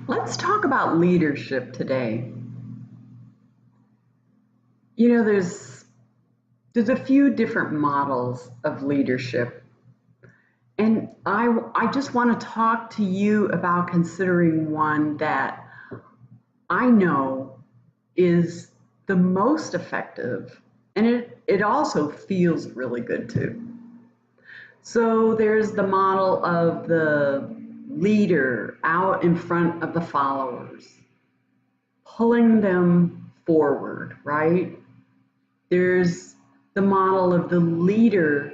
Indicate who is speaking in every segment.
Speaker 1: Let's talk about leadership today. You know, there's a few different models of leadership, and I just want to talk to you about considering one that I know is the most effective, and it also feels really good too. So there's the model of the leader out in front of the followers, pulling them forward, right? There's the model of the leader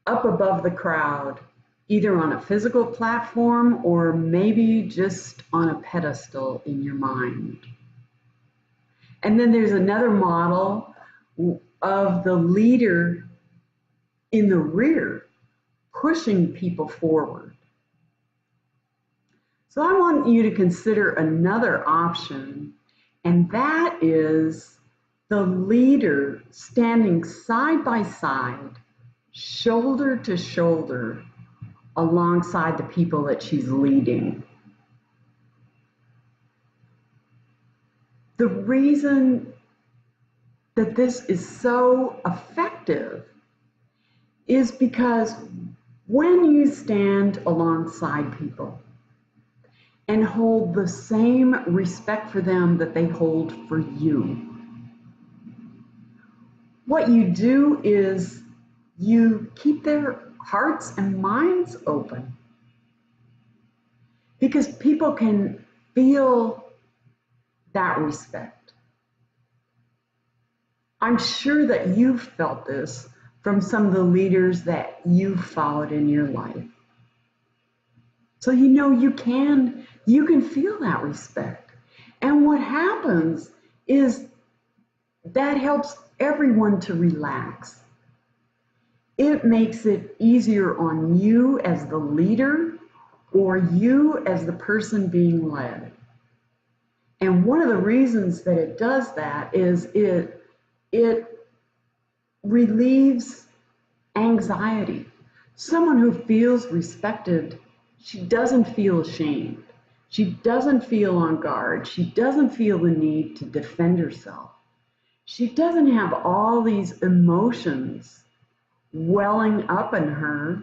Speaker 1: up above the crowd, either on a physical platform or maybe just on a pedestal in your mind. And then there's another model of the leader in the rear, pushing people forward. So I want you to consider another option, and that is the leader standing side by side, shoulder to shoulder, alongside the people that she's leading. The reason that this is so effective is because when you stand alongside people and hold the same respect for them that they hold for you, what you do is you keep their hearts and minds open because people can feel that respect. I'm sure that you've felt this from some of the leaders that you've followed in your life. So you know you can feel that respect. And what happens is that helps everyone to relax. It makes it easier on you as the leader or you as the person being led. And one of the reasons that it does that is it relieves anxiety. Someone who feels respected, she doesn't feel ashamed. She doesn't feel on guard. She doesn't feel the need to defend herself. She doesn't have all these emotions welling up in her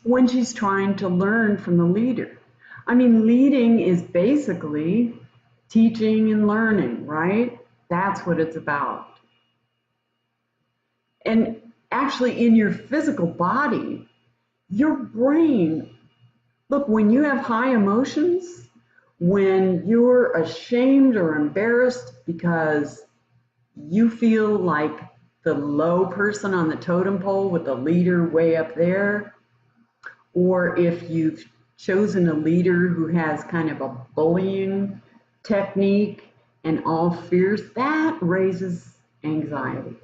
Speaker 1: when she's trying to learn from the leader. I mean, leading is basically teaching and learning, right? That's what it's about. And actually, in your physical body, your brain, look, when you have high emotions, when you're ashamed or embarrassed because you feel like the low person on the totem pole with the leader way up there, or if you've chosen a leader who has kind of a bullying technique and all fierce, that raises anxiety.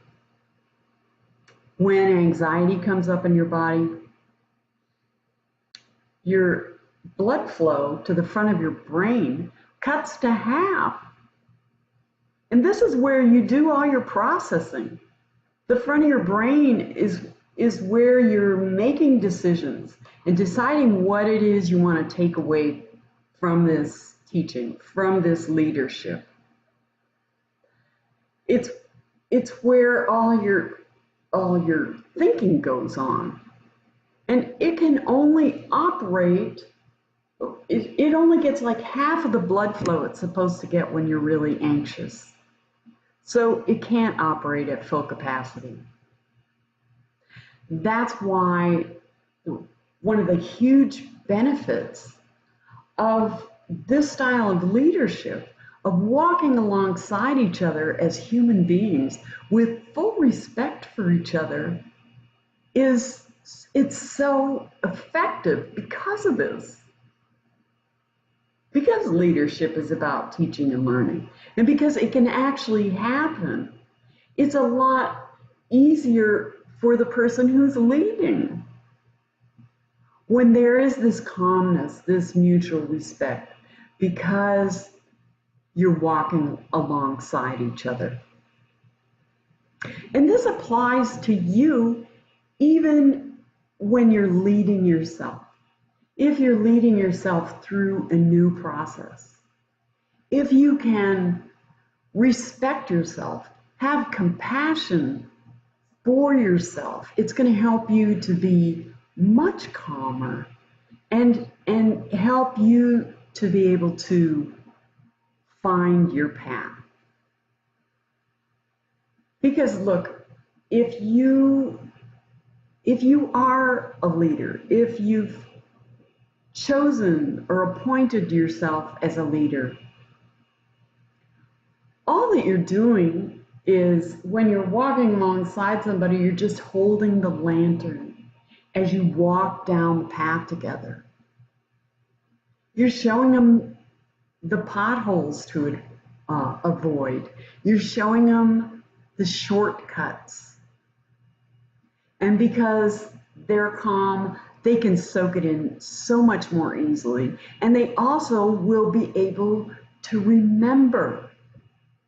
Speaker 1: When anxiety comes up in your body, your blood flow to the front of your brain cuts to half. And this is where you do all your processing. The front of your brain is where you're making decisions and deciding what it is you want to take away from this teaching, from this leadership. It's where all your thinking goes on. And it can only operate, it only gets like half of the blood flow it's supposed to get when you're really anxious. So it can't operate at full capacity. That's why one of the huge benefits of this style of leadership, of walking alongside each other as human beings with full respect for each other, is it's so effective because of this. Because leadership is about teaching and learning, and because it can actually happen, it's a lot easier for the person who's leading. When there is this calmness, this mutual respect, because you're walking alongside each other. And this applies to you even when you're leading yourself. if you're leading yourself through a new process, if you can respect yourself, have compassion for yourself, it's going to help you to be much calmer and help you to be able to find your path. Because look, if you are a leader, if you've chosen or appointed yourself as a leader, all that you're doing is when you're walking alongside somebody, you're just holding the lantern as you walk down the path together. You're showing them the potholes to avoid. You're showing them the shortcuts. And because they're calm, they can soak it in so much more easily. And they also will be able to remember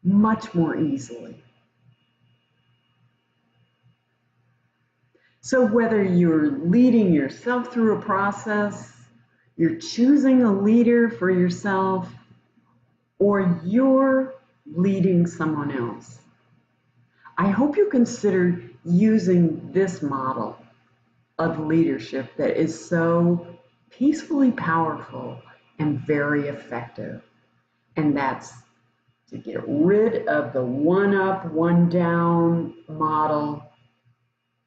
Speaker 1: much more easily. So whether you're leading yourself through a process, you're choosing a leader for yourself, or you're leading someone else, I hope you consider using this model of leadership that is so peacefully powerful and very effective. And that's to get rid of the one up, one down model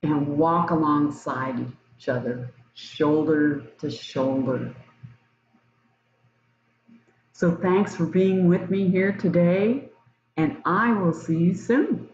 Speaker 1: and walk alongside each other, shoulder to shoulder. So thanks for being with me here today, and I will see you soon.